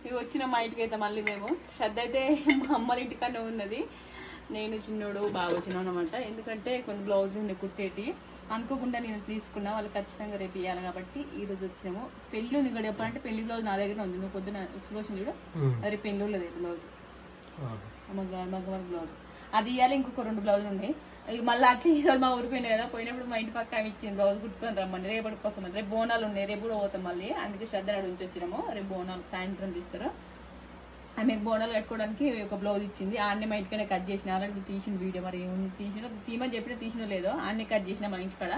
ఇవి వచ్చిన మా ఇంటికి అయితే మళ్ళీ మేము శ్రద్ధ అయితే మా అమ్మల ఇంటికన్నా ఉన్నది. నేను చిన్నోడు బాగా వచ్చినాం అనమాట. ఎందుకంటే కొన్ని బ్లౌజులు ఉండే కుట్టేటి అనుకోకుండా నేను తీసుకున్నా. వాళ్ళు ఖచ్చితంగా రేపు ఇవ్వాలి కాబట్టి ఈ రోజు వచ్చినాము. పెళ్లి ఉంది కూడా ఎప్పుడంటే పెళ్లి బ్లౌజ్ నా దగ్గర ఉంది. నువ్వు పొద్దున ఎక్స్ప్లోషన్ చూడు, అది పెళ్లి లేదు బ్లౌజ్ మగ్గ బ్లౌజ్ అది ఇవ్వాలి. ఇంకొక 2 బ్లౌజులు ఉన్నాయి. మళ్ళీ అట్లా ఈరోజు మా ఊరికి పోయినా కదా, పోయినప్పుడు మా ఇంటి పక్క ఆమె ఇచ్చింది బ్లౌజ్ కుట్టుకొని రమ్మని. రేపటి కోసం రేపు బోనాలు ఉన్నాయి, రేపు కూడా పోతాం మళ్ళీ. అందుకే శ్రద్ధ నుంచి వచ్చినాము. రేపు బోనాలు సాయంత్రం తీస్తారు. ఆమె బోనాలు కట్టుకోవడానికి ఒక బ్లౌజ్ ఇచ్చింది. ఆన్నే మా ఇంటికనే కట్ చేసిన. ఆల్రెడీ తీసిన వీడియో మరి తీయమని చెప్పినా తీసినో లేదో ఆన్నే కట్ చేసిన మా ఇంటి కాడ.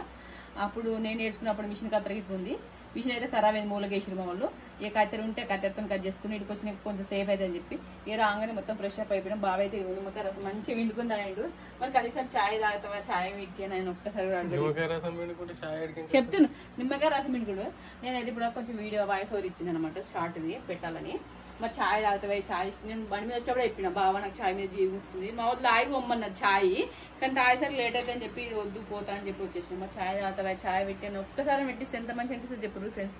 అప్పుడు నేను నేర్చుకున్నప్పుడు మిషన్ కత్తెర గిట్ల ఉంది. మిషన్ అయితే ఖరాబ్ అయింది, మూలకేసారు మా వాళ్ళు. ఏ కత్తెర ఉంటే కత్తెరతో కట్ చేసుకుని ఇటుకు వచ్చిన కొంచెం సేఫ్ అయితే అని చెప్పి ఇక రాగానే మొత్తం ఫ్రెష్ అప్ అయిపోయినా. బాగా అయితే నిమ్మకాయ రసం మంచిగా విండుకుంది అన్నాడు. మరి కనీసం ఛాయ్ తాగుతావా, ఛాయ్ పెట్టి నేను ఒక్కసారి చెప్తున్నా. నిమ్మకాయ రసం విండుకుడు నేనైతే ఇప్పుడు కొంచెం వీడియో వాయిస్ ఓవర్ ఇచ్చింది అనమాట, షార్ట్ ఇది పెట్టాలని. మరి ఛాయ్ తాగుతావా, ఛాయ్ నేను బండి మీద వచ్చేటప్పుడు చెప్పిన బాబా నాకు ఛాయ్ మీద జీవి వస్తుంది. మా వాళ్ళు ఆగి పొమ్మన్నది ఛాయ్, కానీ తాగేసరికి లేట్ అయితే అని చెప్పి వద్దు పోతా అని చెప్పి వచ్చేసిన. మరి ఛాయ్ తాగుతావా, ఛాయ్ పెట్టాను ఒక్కసారి పెట్టిస్తే ఎంత మంచి అనిపిస్తుంది చెప్పరు ఫ్రెండ్స్.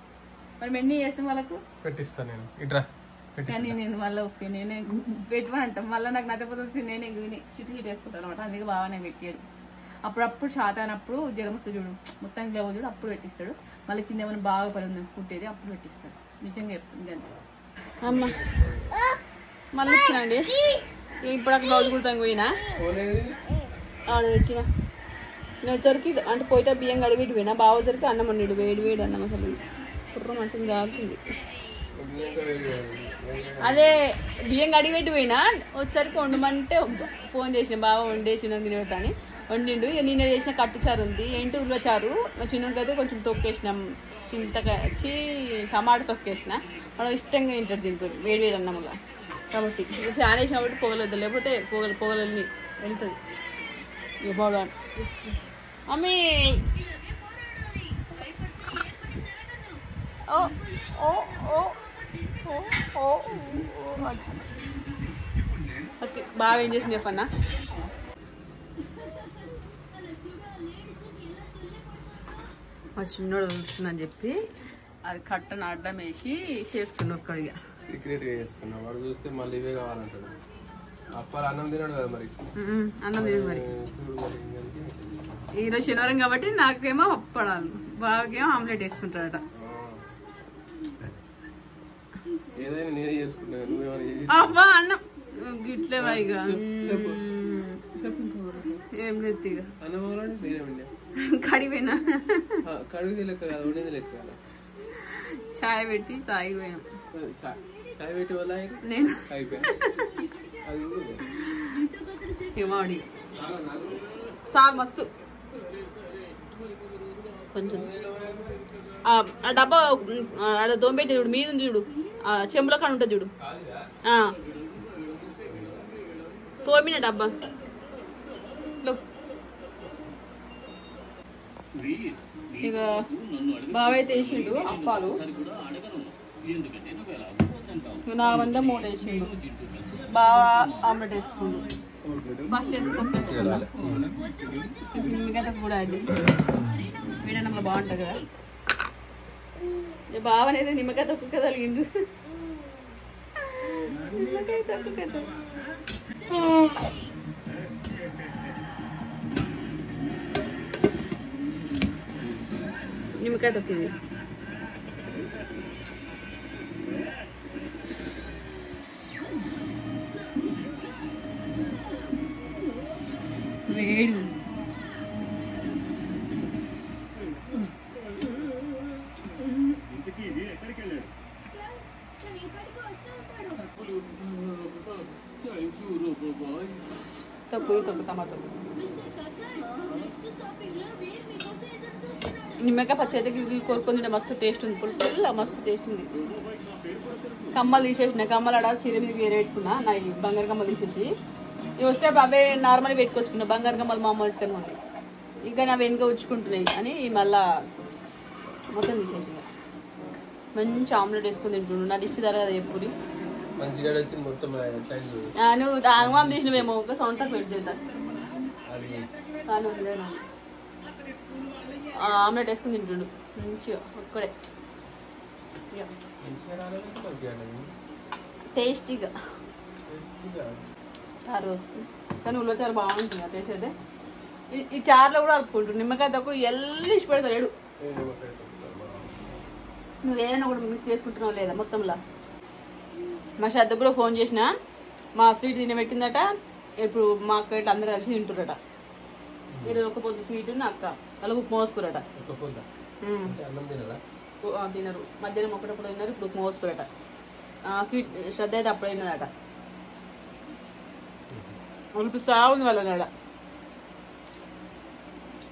మరి మెన్నీ చేస్తాం వాళ్ళకు పెట్టిస్తాను నేను. కానీ నేను మళ్ళీ ఓకే నేనే పెట్టమని అంటాం. మళ్ళీ నాకు నచ్చపోతే నేనే చిట్టు చిట్టు వేసుకుంటాను అనమాట. అందుకే బాగా నేను పెట్టాడు. అప్పుడప్పుడు షాత అయినప్పుడు జ్వరం వస్తుంది చూడు, మొత్తం గ్లౌజ్ చూడు అప్పుడు పెట్టిస్తాడు. మళ్ళీ కింద ఏమైనా బాగా పని ఉంది కుట్టేది అప్పుడు పెట్టిస్తాడు. నిజంగా చెప్తుంది అంతే. అమ్మ మళ్ళీ వచ్చినండి. ఇప్పుడు అక్కడ బ్లౌజ్ కుడతాను పోయినా ఆడ పెట్టిన. నేను వచ్చరికి అంటే పోయితే బియ్యం కడిగి పోయినా. బాగా వచ్చరికి అన్నం వండాడు, వేడి వేడి అన్నం. అసలు శుభ్రం అంటే కాలుతుంది. అదే బియ్యం కడిగి పెట్టి పోయినా వచ్చరికి వండమంటే ఫోన్ చేసిన బావ వండేసిన తినేడతా అని వండిండు. ఇక నేను చేసిన కట్టుచారు ఉంది, ఏంటి ఉల్వచారు. చిన్నకైతే కొంచెం తొక్కేసినాం, చింతకాయ టమాటా తొక్కేసిన. మనం ఇష్టంగా తింటాడు తింటారు వేడి వేడి అన్నముగా. కాబట్టి ఇక ఫ్యాన్ వేసిన కాబట్టి పొగలేదు, లేకపోతే పొగలన్నీ వెళ్తుంది. ఇక బాగా అమ్మి ఓకే బాగా ఏం చేసింది చెప్పన్నా. మా చిన్నోడు వస్తుందని చెప్పి అది కట్టను అడ్డం వేసి చేస్తున్నా ఒక్కడిగా. సీక్రెట్గా చేస్తున్నా, వాడు చూస్తే మళ్ళీ ఇవే కావాలంటాడు. అప్పాలు అన్నం తినాడు కదా మరి, అన్నం తినడు మరి. ఈరోజు శనివారం కాబట్టి నాకేమో అప్పడాలు, బాగా ఆమ్లెట్ వేసుకుంటాడట. ఏదైనా నేనే చేసుకుంటాను, అబ్బా అన్నం గిట్లే ఇక ఏం లేదు ఇక కడిగిపోయినా. కడిగి లెక్క కదా, వండింది లెక్క కదా. ఛాయ్ పెట్టి తాగిపోయినాం. ఛాయ్ పెట్టి వల్ల నేను అయిపోయింది. చాలా మస్తు. కొంచెం ఆ డబ్బా దోంబెట్టి చూడు, మీద ఉంది చూడు, చెంబులో కాడ ఉంటుంది చూడు, తోమిన డబ్బా. ఇక బావైతే వేసిండు అప్పాలు. నా వంద 3 వేసిండు. బాగా ఆమ్లెట్ వేసుకుండు. ఫస్ట్ ఎంత తొక్కేసుకున్నా, మిగతా కూడా యాడ్ చేసుకుంటాం. వీడన్నంలో బాగుంటుంది కదా. బావ అనేది నిమ్మకాయ తొక్కు కదా కలిగిండు. నిమ్మకాయ తొక్కు కదా. నిమ్మకాయ తొక్కింది. వేడి తొక్కు టమాటో నిమ్మకాయ పచ్చి అయితే కోరుకొని మస్తు టేస్ట్ ఉంది. పుల్ల మస్తు టేస్ట్ ఉంది. కమ్మలు తీసేసిన, కమ్మలు ఆడ చీర మీద వేరే పెట్టుకున్నా. నా బంగారు కమ్మలు తీసేసి ఇవి వస్తే అవే నార్మల్గా పెట్టుకొచ్చుకున్నా. బంగారు కమ్మలు మామూలు ఇట్టనే ఉన్నాయి. ఇంకా నా వెనుక ఉచ్చుకుంటున్నాయి అని మళ్ళా మొత్తం తీసేసి మంచి ఆమ్లెట్ వేసుకుని తింటున్నాడు. నా డిష్ ధర కదా ఎప్పుడు నువ్వు ఆగమాం తీసినవేమో ఒక సౌండ్ తక్కువ పెట్టి చేద్దాం. ఆమ్లెట్ వేసుకుని తింటుండు మంచిగా ఒక్కడే. టేస్టీగా చారు రోజుకి కానీ ఉల్ల చారు బాగుంటుంది ఆ టేస్ట్ అయితే. ఈ చారులో కూడా అలుపుకుంటారు నిమ్మకాయ తక్కువ ఎల్లిసి పెడతారు ఏడు. నువ్వు ఏదైనా కూడా మిక్స్ చేసుకుంటున్నావు లేదా మొత్తంలో. మా శ్రద్ధ కూడా ఫోన్ చేసిన మా స్వీట్ తినబెట్టిందట. ఇప్పుడు మా అక్క ఇట్లా అందరూ కలిసి తింటురట. ఈరోజు ఒక పొద్దు స్వీట్ అక్క వాళ్ళకు మోసుకురట. తినరు మధ్యాహ్నం ఒకటప్పుడు తిన్నారు ఇప్పుడు మోసుకురట. స్వీట్ శ్రద్ధ అయితే అప్పుడు అయినదట. ఉరిపిస్తా ఉంది వాళ్ళ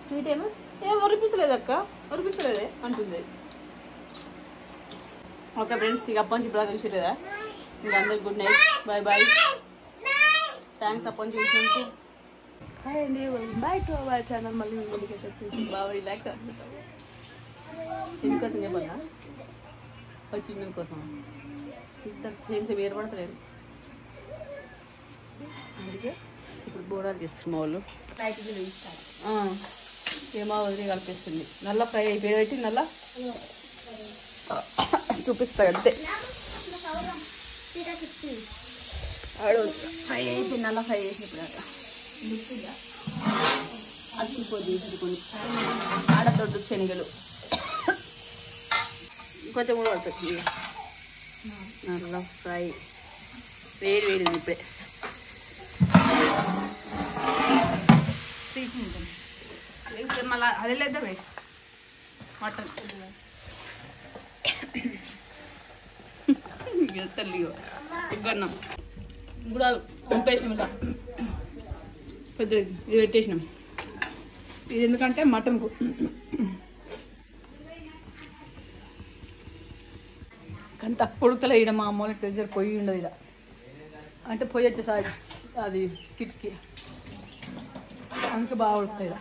స్వీట్ ఏం ఉరిపిస్తలేదు అక్క ఉరిపిస్తలేదే అంటుంది. ఓకే ఫ్రెండ్స్ ఇక అప్పని ఇప్పుడు చూసి లేదా ఇంకా అందరికి good night bye bye. Thanks అప్పని చూసినందుకు. హాయ్ అండి బాయ్ టు అవర్ ఛానల్. మళ్ళీ బాగా రిలాక్స్ చిన్న కోసం చెప్పన్నా చిన్న కోసం ఇద్దరు సేమ్ సేమ్ ఏర్పడతలేదు. అందుకే ఇప్పుడు బోడాలు చేస్తున్న వాళ్ళు ఏమో వదిలి కలిపేస్తుంది. నల్ల ఫ్రై అయిపోయి పెట్టి నల్ల చూపిస్తా అంతే. ఫ్రై అయిపోయి నల్ల ఫ్రై చేసినప్పుడు అచ్చిపోయి చేసుకొని ఆడతోడు శనగలు కొంచెం కూడా పడుతుంది. నల్ల ఫ్రై వేడి వేడి ఇప్పుడే మళ్ళీ అదే లేదా మటన్ తల్లి ఉగ్గన్నం గుడాలు పంపేసినాం ఇలా పెద్ద ఇది పెట్టేసినాం. ఇది ఎందుకంటే మటన్కు కానీ తక్కువ ఉడకలే. ఇక్కడ మా అమ్మ వాళ్ళకి ప్రెజర్ పొయ్యి ఉండదు ఇలా అంటే పొయ్యి వచ్చేసారి అది కిటికీ అందుకే బాగా ఉడుకుతాయి ఇలా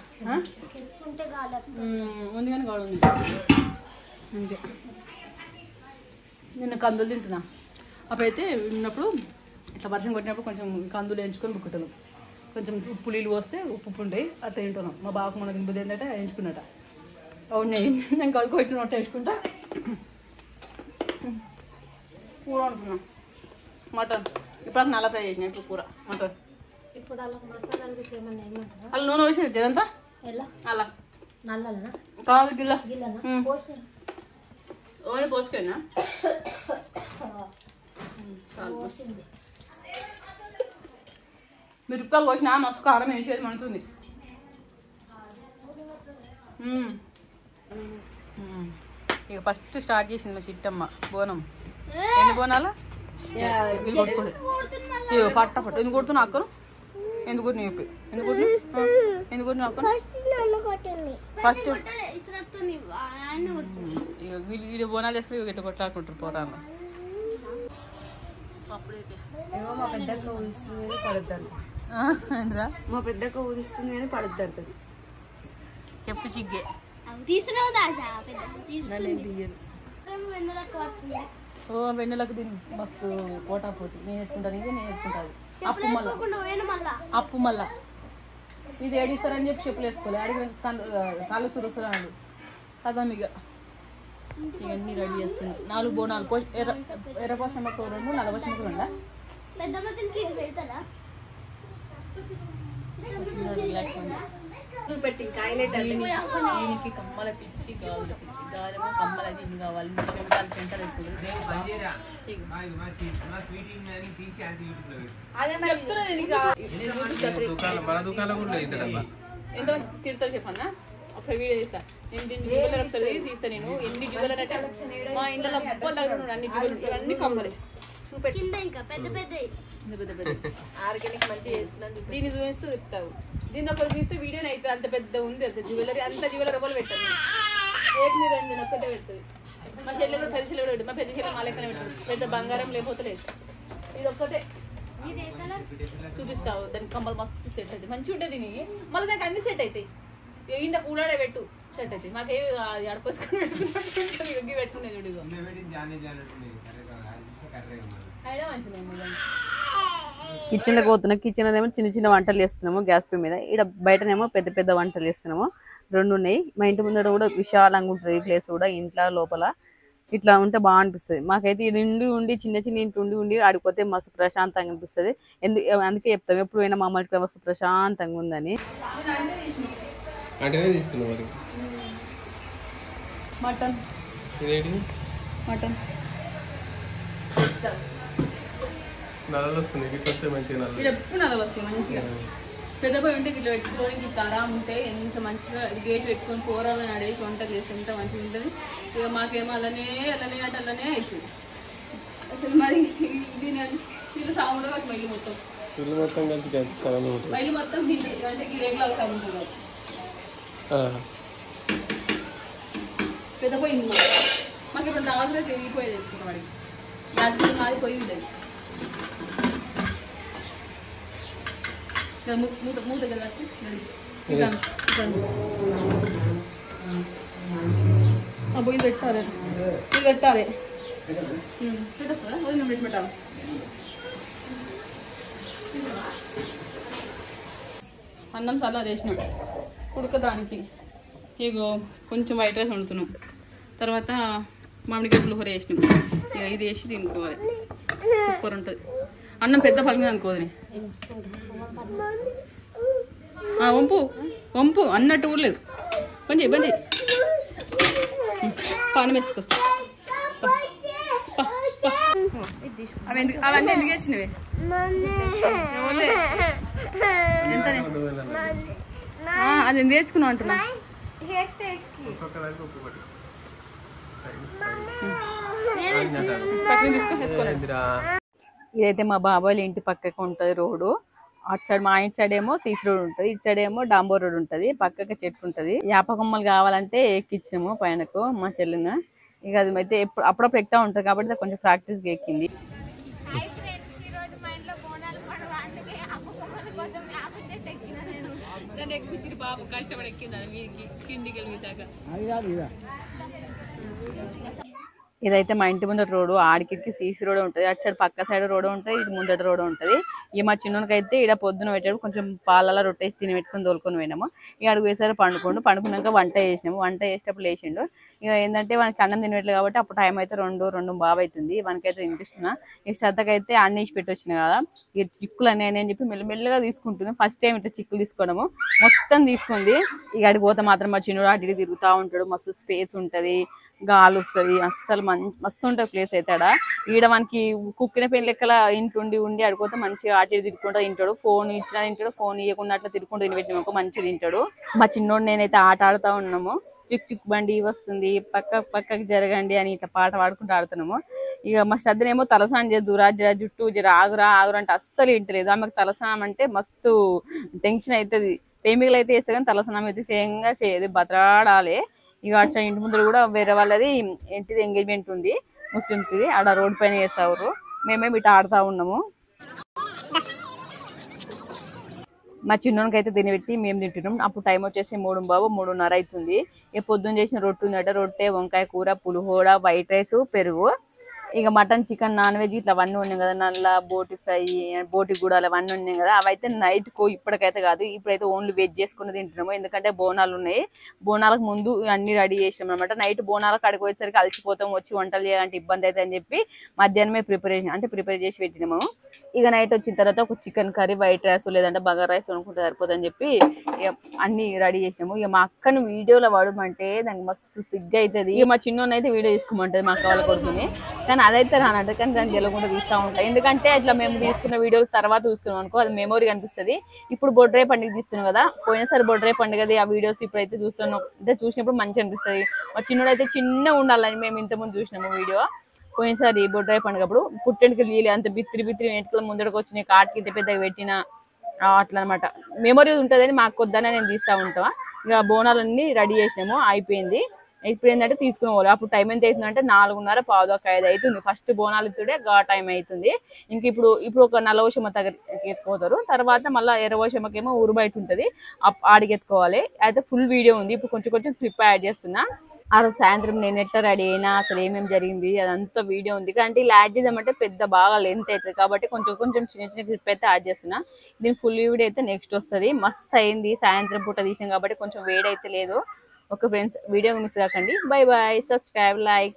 ఉంది కానీ గాడు ఉంది అంతే. నిన్న కందులు తింటున్నా అప్పుడైతే ఉన్నప్పుడు ఇట్లా వర్షం కొట్టినప్పుడు కొంచెం కందులు వేయించుకొని బుక్కుతాను. కొంచెం ఉప్పు నీళ్ళు పోస్తే ఉప్పు ఉంటాయి అట్లా తింటున్నాం. మా బాబుకు మన తినబుద్ధి ఏంటంటే వేయించుకున్నట. అవును నేను కడుకు పెట్టిన నోట్ వేసుకుంటా కూర వండుకున్నాం మటన్. ఇప్పుడు నల్ల ఫ్రై చేసిన ఇప్పుడు కూర మటన్. అలా నూనె వేసిన తినంతా అలా కాదు గిల్ల ఓన్లీ పోసుకోనా మిరపకాయలు పోసినా మస్తు కారం వేసేది మంటుంది. ఇక ఫస్ట్ స్టార్ట్ చేసింది మా చిట్టమ్మ బోనం. ఎన్ని బోనాలా పట్ట పట్ట ఎందుకు కొడుతున్నా అక్కను ఎందుకు చెప్పి ఎందుకు ఎందుకు అక్కను ఫస్ట్ వీళ్ళు బోనాలు వేసుకుని ఇట్లా కొట్లాడుకుంటారు పోరాను. మా పెద్దక్క ఊదిస్తుంది పడుతుంది. మా పెద్దక్క ఊదిస్తుంది కానీ పడుతుంది. చెప్పు సిగ్గే ఓ వెన్నెలకు తిని మస్తు పోటా పోటీ. నేను వేసుకుంటాను ఇది నేను వేసుకుంటాను. అప్పు మళ్ళా ఇది ఏడిస్తారని చెప్పి చెప్పులు వేసుకోవాలి. అడిగిన కాళ్ళు సురుస్తున్నాడు కదా. ఇక ఇవన్నీ రెడీ చేస్తున్నాను. 4 బోనాలు ఎర్ర పోషమ్మకు 2 నల్ల పోషమ్మకు 2 పెట్టి దీనికి కమ్మల పిచ్చి గాజుల పిచ్చి గాలేమో కమ్మల దీన్ని కావాలి. సెంటర్ ఇప్పుడు ఎంతమంది తిరుగుతారు చెప్పన్నా ఒకసారి వీడియో తీస్తా. నేను దీన్ని జ్యువెలరీ ఒకసారి తీస్తా. నేను ఎన్ని జ్యువెలరీ అంటే మా ఇంట్లో అన్ని జ్యువెలరీ అన్ని కమ్మలే చూపెట్టి పెద్ద పెద్ద ఆర్గానిక్ మంచిగా చేసుకున్నాను. దీన్ని చూపిస్తూ చెప్తావు. దీన్ని ఒకరు తీస్తే వీడియోని అయితే అంత పెద్ద ఉంది అంత జ్యువెలరీ అంత జ్యువెలరీ ఒకరు పెట్టాను. ఏక్ నిరంజన్ ఒక్కటే పెడుతుంది. మా చెల్లెలు కూడా పెద్ద చెల్లెలు పెట్టు. మా పెద్ద చెల్లెలు మా లెక్కనే పెట్టాడు. పెద్ద బంగారం లేకపోతలేదు. ఇది ఒక్కటే చూపిస్తావు. దానికి కమ్మలు మస్తు సెట్ అవుతాయి. మంచిగా ఉంటుంది. మళ్ళీ దానికి అన్ని సెట్ అవుతాయి. ఇంత కూడాడే పెట్టు సెట్ అవుతాయి. మాకే అడపోసుకొని పెట్టుకుని పెట్టుకునే చూడు అయినా మంచిది. కిచెన్లోకి పోతున్నాం. కిచెన్లోనేమో చిన్న చిన్న వంటలు చేస్తున్నాము గ్యాస్ పే మీద. ఇక్కడ బయటనేమో పెద్ద పెద్ద వంటలు చేస్తున్నాము. 2 ఉన్నాయి. మా ఇంటి ముందర కూడా విశాలంగా ఉంటుంది ప్లేస్ కూడా ఇంట్లో లోపల. ఇట్లా ఉంటే బాగా అనిపిస్తుంది మాకైతే ఈ నిండి ఉండి చిన్న చిన్న ఇంటి ఉండి ఆడిపోతే మస్తు ప్రశాంతంగా అనిపిస్తుంది అందుకే చెప్తాం ఎప్పుడు పోయినా మా అమ్మకి మస్తు ప్రశాంతంగా ఉందని. అంటేనే తీస్తున్నావు మరి. మటన్ ఇదేంటి మటన్ నల్లలు వస్తుంది ఇట్లా వస్తే మంచిగా నల్లలు. ఇక్కడ ఎప్పుడు నల్లలు వస్తాయి మంచిగా. పెద్ద పోయి ఉంటే ఇట్లా పెట్టుకోవడానికి ఇట్లా ఆరామ్ ఉంటే ఎంత మంచిగా గేట్ పెట్టుకొని కూరలు నడేసి వంట చేస్తే ఎంత మంచిగా ఉంటుంది. ఇక మాకేమో అలానే అంటే అలానే అవుతుంది అసలు. మరి దీని సాములు వచ్చి మైలు మొత్తం ఇల్లు మొత్తం కలిసి సగం ఉంటుంది. మైలు మొత్తం దీన్ని అంటే ఈ రేగులో సగం ఉంటుంది. పెద్ద పోయి మాకు ఇప్పుడు దాదాపు తెగిపోయేది వేసుకుంటాం వాడికి. రాత్రి మాది పోయి ఉండేది మూత కదా పోయి పెట్టాలి. ఇది పెట్టాలి పెట్టేస్తుందా వదిన పెట్టి పెట్టాలి. అన్నం సలా చేసినాం ఉడకదానికి. ఇగో కొంచెం వైట్ రైస్ వండుతున్నాం. తర్వాత మామిడికాయ పులిహోర వేసినాం. ఇక ఇది వేసి తినుకోవాలి సూపర్ ఉంటుంది. అన్నం పెద్ద పలికింది అనుకోదని వంపు వంపు అన్నట్టు కూడా లేదు. బండి బండి పానం వేసుకొస్తా. అవన్నీ ఎందుకు వచ్చినవి ఎంత అది ఎందుకు తెచ్చుకున్నావు అంటున్నా. పక్కన తీసుకొని తెచ్చుకోలేదు. ఇదైతే మా బాబాయ్ ఇంటి పక్కకి ఉంటుంది రోడ్డు. అటు సైడ్ మా ఇంటి సైడ్ ఏమో సీసీ రోడ్ ఉంటుంది, ఇటు సైడ్ ఏమో డాంబోర్ రోడ్ ఉంటుంది. పక్కకి చెట్టు ఉంటుంది. యాపకొమ్మలు కావాలంటే ఎక్కించాము పైనకు మా చెల్లిన. ఇక అది అయితే అప్పుడప్పుడు ఎక్కుతా ఉంటుంది కాబట్టి కొంచెం ప్రాక్టీస్గా ఎక్కింది. ఇదైతే మా ఇంటి ముందట రోడ్డు. ఆడికి సీసీ రోడ్ ఉంటుంది, అటు సైడ్ పక్క సైడ్ రోడ్ ఉంటుంది, ఇటు ముందట రోడ్ ఉంటుంది. ఈ మా చిన్నోనికి అయితే ఇక్కడ పొద్దున పెట్టాడు కొంచెం పాలలో రొట్టేసి తిని పెట్టుకుని తోలుకొని పోయినాము. ఇక అడుగు వేసారు పండుకున్నాక వంట చేసినాము. వంట చేసేటప్పుడు లేచిండు. ఇక ఏంటంటే మనకి అన్నం తినట్లేదు కాబట్టి అప్పుడు టైం అయితే రెండు బాబు అవుతుంది. మనకైతే తినిపిస్తున్నా. ఈ శ్రద్ధకైతే అన్ని వేసి పెట్టి వచ్చినాయి కదా. ఇక చిక్కులు అన్నీ అని చెప్పి మెల్లమెల్లగా తీసుకుంటుంది. ఫస్ట్ టైం ఇట్లా చిక్కులు తీసుకోవడము మొత్తం తీసుకుంది. ఇక అడిగి పోతే మాత్రం మా చిన్నోడు అటు ఇటు తిరుగుతూ ఉంటాడు. మస్తు స్పేస్ ఉంటుంది, గాలి వస్తుంది, అస్సలు మస్తు ఉంటుంది ప్లేస్ అయితే. ఆడ ఈడ మనకి కుక్కిన పెళ్లి లెక్కల ఇంటి ఉండి ఆడిపోతే మంచిగా అటు తిరుగుకుంటూ తింటాడు. ఫోన్ ఇచ్చినా తింటాడు, ఫోన్ ఇవ్వకుండా అట్లా తిరుగుకుంటూ తినిపెట్టినాము మంచిగా తింటాడు. మా చిన్నోడు నేనైతే ఆట ఆడుతూ ఉన్నాము. చిక్ చిక్ బండి వస్తుంది పక్కకి జరగండి అని ఇట్లా పాట పాడుకుంటూ ఆడుతున్నాము. ఇక మా శ్రద్ధనేమో తలస్నానం చేద్దురా జుట్టు ఆగురా అంటే అస్సలు ఇంటలేదు. ఆమెకు తలస్నానం అంటే మస్తు టెన్షన్ అవుతుంది. ప్రేమికులు అయితే వేస్తే కానీ తలస్నానం అయితే చేయంగా చేయదు, బతరాడాలి. ఇక అట్లా ఇంటి ముందు కూడా వేరే వాళ్ళది ఏంటిది ఎంగేజ్మెంట్ ఉంది ముస్లిమ్స్ది, ఆడ రోడ్ పైన చేస్తారు. మేమేమి ఇట్లా ఆడుతూ ఉన్నాము. మా చిన్నోనికి అయితే తినిపెట్టి మేము తింటున్నాం. అప్పుడు టైం వచ్చేసి 3:30 అవుతుంది. ఇక పొద్దున్న చేసిన రొట్టె ఉందట, రొట్టె వంకాయ కూర పులిహోర వైట్ రైస్ పెరుగు. ఇక మటన్ చికెన్ నాన్ వెజ్ ఇట్లా అవన్నీ ఉన్నాయి కదా, నల్ల బోటి ఫ్రై బోటి గూడాలు అవన్నీ ఉన్నాయి కదా. అవైతే నైట్కు ఇప్పటికైతే కాదు, ఇప్పుడైతే ఓన్లీ వెజ్ చేసుకుని తింటున్నాము. ఎందుకంటే బోనాలు ఉన్నాయి, బోనాలకు ముందు అన్ని రెడీ చేసినాం అనమాట. నైట్ బోనాలకు అడిగిపోయేసరికి అలసిపోతాం, వచ్చి వంటలు చేయాలంటే ఇబ్బంది అయితే అని చెప్పి మధ్యాహ్నమే ప్రిపేర్ చేసి పెట్టినాము. ఇక నైట్ వచ్చిన తర్వాత ఒక చికెన్ కర్రీ వైట్ రైస్ లేదంటే బగారా రైస్ అనుకుంటే సరిపోతుందని చెప్పి ఇక అన్ని రెడీ చేసినాము. ఇక మా అక్కను వీడియోలో వాడమంటే దానికి మస్తు సిగ్గు అవుతుంది. ఇక మా చిన్నోని అయితే వీడియో తీసుకోమంటుంది మా అక్క వాళ్ళ కొడుకుని, కానీ అదైతే రానట్టు కానీ దాన్ని తెలియకుండా తీస్తూ ఉంటాయి. ఎందుకంటే ఇట్లా మేము తీసుకున్న వీడియోస్ తర్వాత చూసుకున్నాం అనుకో అది మెమొరీ కనిపిస్తుంది. ఇప్పుడు బొడ్రాయి పండుగ తీస్తున్నాం కదా, పోయినసారి బొడ్రాయి పండుగది ఆ వీడియోస్ ఇప్పుడైతే చూస్తున్నాం అంటే చూసినప్పుడు మంచిగా అనిపిస్తుంది. మా చిన్నోడు అయితే చిన్నగా ఉండాలని మేము ఇంతకుముందు చూసినాము వీడియో. పోయినసారి బొడ్రాయి పండుగప్పుడు పుట్టెంటికి నీళ్ళు అంత బిత్తిరి వెంటకల ముందరకు వచ్చినాయి, కాటికి ఇంత పెద్దగా పెట్టిన అట్లా అనమాట. మెమొరీ ఉంటుందని మాకు కొద్దానే నేను తీస్తూ ఉంటాను. ఇక బోనాలన్నీ రెడీ చేసినాము, అయిపోయింది. ఇప్పుడు ఏంటంటే తీసుకుని పోవాలి. అప్పుడు టైం ఎంత అవుతుందంటే 4:30 5 అవుతుంది. ఫస్ట్ బోనాలు ఇస్తుండే గా టైం అవుతుంది. ఇంక ఇప్పుడు ఒక నల్లవశమ్మ దగ్గరికి ఎత్తుకోతారు, తర్వాత మళ్ళీ ఎర్రవశమ్మకేమో ఊరు బయట ఉంటుంది, ఆడికి ఎత్తుకోవాలి. అయితే ఫుల్ వీడియో ఉంది, ఇప్పుడు కొంచెం క్లిప్ యాడ్ చేస్తున్నా. ఆ రోజు సాయంత్రం నేను ఎట్లా రెడీ అయినా అసలు ఏమేమి జరిగింది అదంతా వీడియో ఉంది. కానీ ఇలా యాడ్ చేద్దామంటే పెద్ద బాగా లెంత్ అవుతుంది కాబట్టి కొంచెం చిన్న క్లిప్ అయితే యాడ్ చేస్తున్నా. దీని ఫుల్ వీడియో అయితే నెక్స్ట్ వస్తుంది. మస్త్ అయింది, సాయంత్రం పూట తీసాం కాబట్టి కొంచెం వేడి అయితే లేదు. ఓకే ఫ్రెండ్స్, వీడియో మిస్ కాకండి. Bye bye, subscribe, like.